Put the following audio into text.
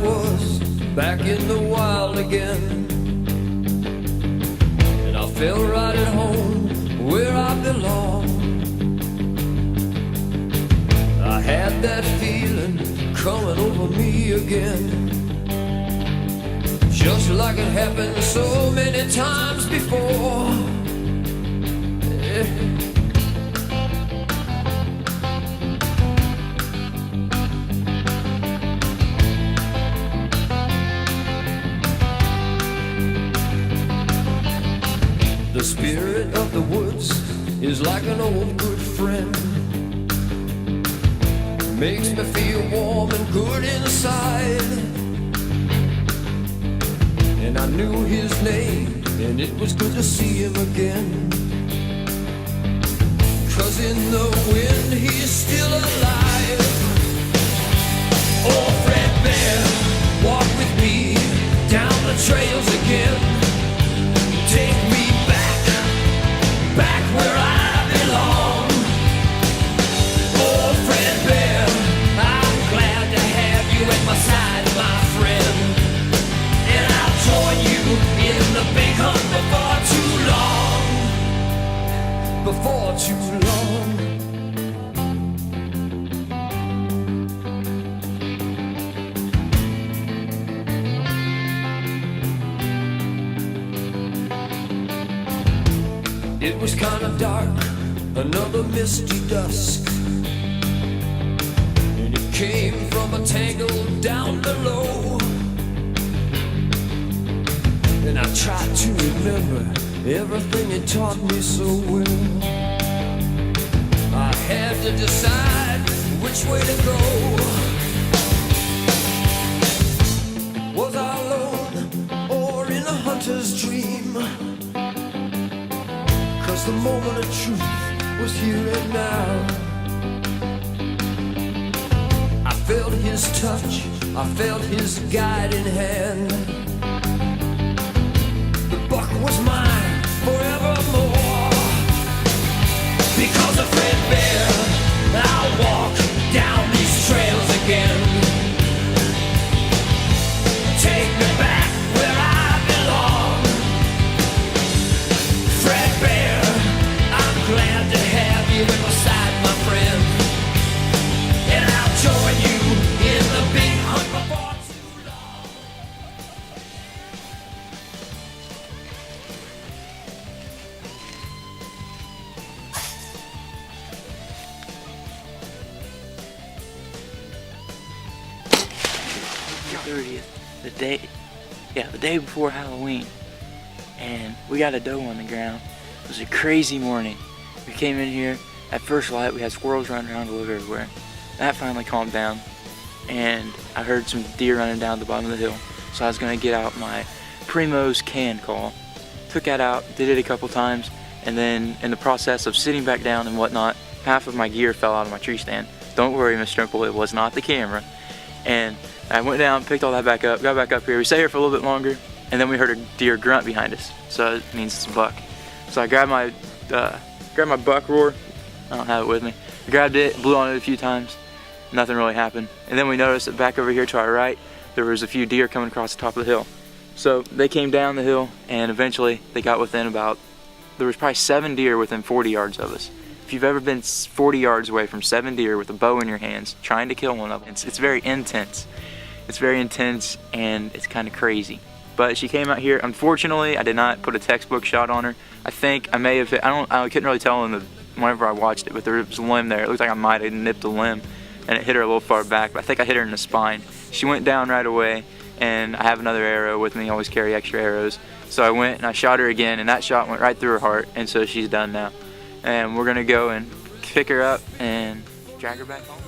was back in the wild again, and I felt right at home where I belong. I had that feeling coming over me again, just like it happened so many times before. The spirit of the woods is like an old good friend, makes me feel warm and good inside. And I knew his name, and it was good to see him again, 'cause in the wind he's still alive. Oh, Fred Bear, walk with me down the trails again. Take me back where I belong. Oh, Fred Bear, I'm glad to have you at my side, my friend. And I'll join you in the big hunt before too long. Before too long. It was kind of dark, another misty dusk, and it came from a tangle down below. And I tried to remember everything it taught me so well. I had to decide which way to go. Was I alone or in a hunter's dream? 'Cause the moment of truth was here and now. I felt his touch, I felt his guiding hand. The buck was mine forevermore. Because of Fred Bear, I'll walk down these trails again. Take me back where I belong. Fred Bear, glad to have you at my side, my friend. And I'll join you in the big hunt before too long. The day before Halloween, and we got a doe on the ground. It was a crazy morning. We came in here, at first light we had squirrels running around all over everywhere. That finally calmed down, and I heard some deer running down the bottom of the hill. So I was gonna get out my Primo's can call. Took that out, did it a couple times, and then in the process of sitting back down and whatnot, half of my gear fell out of my tree stand. Don't worry, Mr. Trimple, it was not the camera. And I went down, picked all that back up, got back up here. We sat here for a little bit longer, and then we heard a deer grunt behind us. So it means it's a buck. So I grabbed my buck roar. I don't have it with me. I grabbed it, blew on it a few times. Nothing really happened. And then we noticed that back over here to our right, there was a few deer coming across the top of the hill. So they came down the hill, and eventually they got within there was probably 7 deer within 40 yards of us. If you've ever been 40 yards away from 7 deer with a bow in your hands, trying to kill one of them, it's very intense. It's very intense, and it's kind of crazy. But she came out here. Unfortunately, I did not put a textbook shot on her. I think I may have hit, I couldn't really tell whenever I watched it, but there was a limb there. It looked like I might have nipped a limb, and it hit her a little far back, but I think I hit her in the spine. She went down right away, and I have another arrow with me. I always carry extra arrows. So I went and I shot her again, and that shot went right through her heart, and so she's done now. And we're gonna go and pick her up and drag her back home.